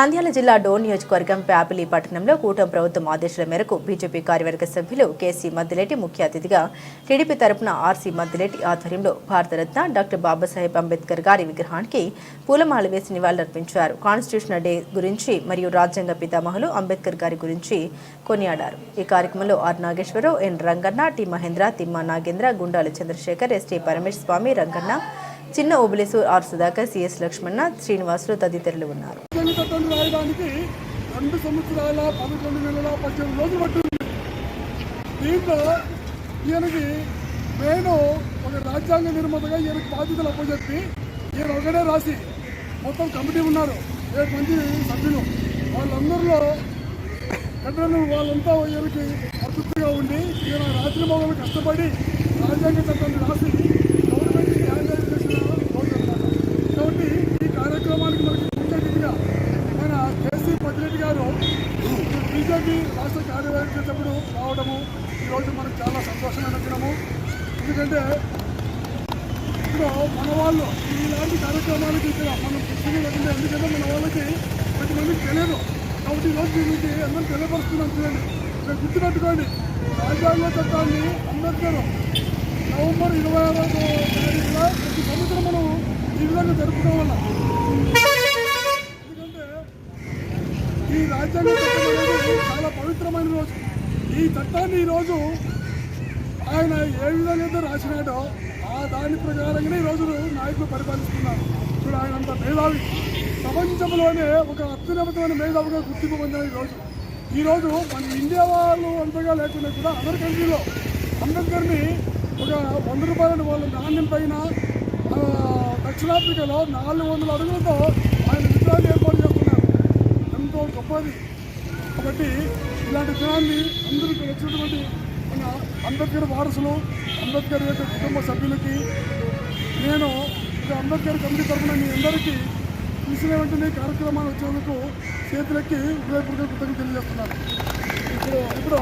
నంద్యాల జిల్లా డోన్ నియోజకవర్గం ప్యాపిలి పట్టణంలో కూటమి ప్రభుత్వం ఆదేశాల మేరకు బీజేపీ కార్యవర్గ సభ్యులు కేసీ మద్దిలేటి ముఖ్య అతిథిగా టీడీపీ తరపున ఆర్సీ మద్దిలేటి ఆధ్వర్యంలో భారతరత్న డాక్టర్ బాబాసాహెబ్ అంబేద్కర్ గారి విగ్రహానికి పూలమాల వేసి నివాళులర్పించారు. కాన్స్టిట్యూషనల్ డే గురించి మరియు రాజ్యాంగ పితామహులు అంబేద్కర్ గారి గురించి కొనియాడారు. ఈ కార్యక్రమంలో R Nageswararao, N Ranganna, T Mahendra, Thimma Nagendra, Gundala Chandrasekhar, ST Parameswara Swamy, Ranganna, Chinna Obulesu, R Sudhakar, CS Lakshmana, Srinivasulu తదితరులు ఉన్నారు. 2 సంవత్సరాల 11 నెలల 18 రోజులు పట్టింది. దీంట్లో ఈయనకి నేను ఒక రాజ్యాంగ నిర్మాతగా ఈయనకి బాధ్యతలు అప్పచెప్పి ఈయన ఒకటే రాసి మొత్తం కమిటీ ఉన్నారు 7 మంది సభ్యులు. వాళ్ళందరిలో వాళ్ళంతా ఈయనకి మద్దతుగా ఉండి ఈయన రాత్రి మొదలు కష్టపడి రాజ్యాంగ చట్టాన్ని రాసి గవర్నమెంట్ న్యాయం చేసిన రోజు అన్నమాట. కాబట్టి ఈ కార్యక్రమానికి మనకి ముఖ్య అతిథిగా మన కేసీ మద్దిలేటి గారు బీజేపీ రాష్ట్ర కార్యవర్గం చేసేటప్పుడు రావడము ఈరోజు మనకు చాలా సంతోషమైన దినము. ఎందుకంటే ఇప్పుడు మన వాళ్ళు ఇలాంటి కార్యక్రమాలకి ఇక్కడ మనం పుస్తకం లేకుండా ఎందుకంటే మన వాళ్ళకి ప్రతి మందికి తెలియదు. కాబట్టి ఈరోజు దీనికి అందరూ తెలియపరుస్తున్నాం. చూడండి, ఇక్కడ గుర్తుపెట్టుకోండి, రాజ్యాంగ చట్టాన్ని అంబేద్కర్ నవంబర్ 26వ తారీఖున ప్రతి సంవత్సరం మనం ఈ విధంగా జరుపుకోవాలి. ఎందుకంటే ఈ రాజ్యాంగ చట్టం అనేది చాలా పవిత్రమైన రోజు. ఈ చట్టాన్ని ఈరోజు ఆయన ఏ విధంగా అయితే రాసినాడో ఆ దాని ప్రకారంగానే ఈరోజు నాయకులు పరిపాలిస్తున్నారు. ఇప్పుడు ఆయన అంత మేధావి, ప్రపంచంలోనే ఒక అత్యున్నతమైన మేధావిగా గుర్తింపు పొందిన ఈరోజు మన ఇండియా వాళ్ళు అంతగా లేకుండా కూడా అదర్ కంట్రీలో అంబేద్కర్ని ఒక 100 రూపాయల వాళ్ళ నాణ్యం పైన దక్షిణాఫ్రికాలో 400 అడుగులతో ఆయన విగ్రహాన్ని ఏర్పాటు చేస్తున్నారు. ఎంతో గొప్పది. కాబట్టి ఇలాంటి దినాన్ని అందరికీ వచ్చినటువంటి మన అంబేద్కర్ వారసులు, అంబేద్కర్ యొక్క కుటుంబ సభ్యులకి నేను అంబేద్కర్ కమిటీ తరఫున మీ అందరికీ చూసిన వెంటనే కార్యక్రమాలు వచ్చేందుకు చేతులెక్కి హృదయపూర్వక కృతజ్ఞతలు తెలియజేస్తున్నాను. ఇప్పుడు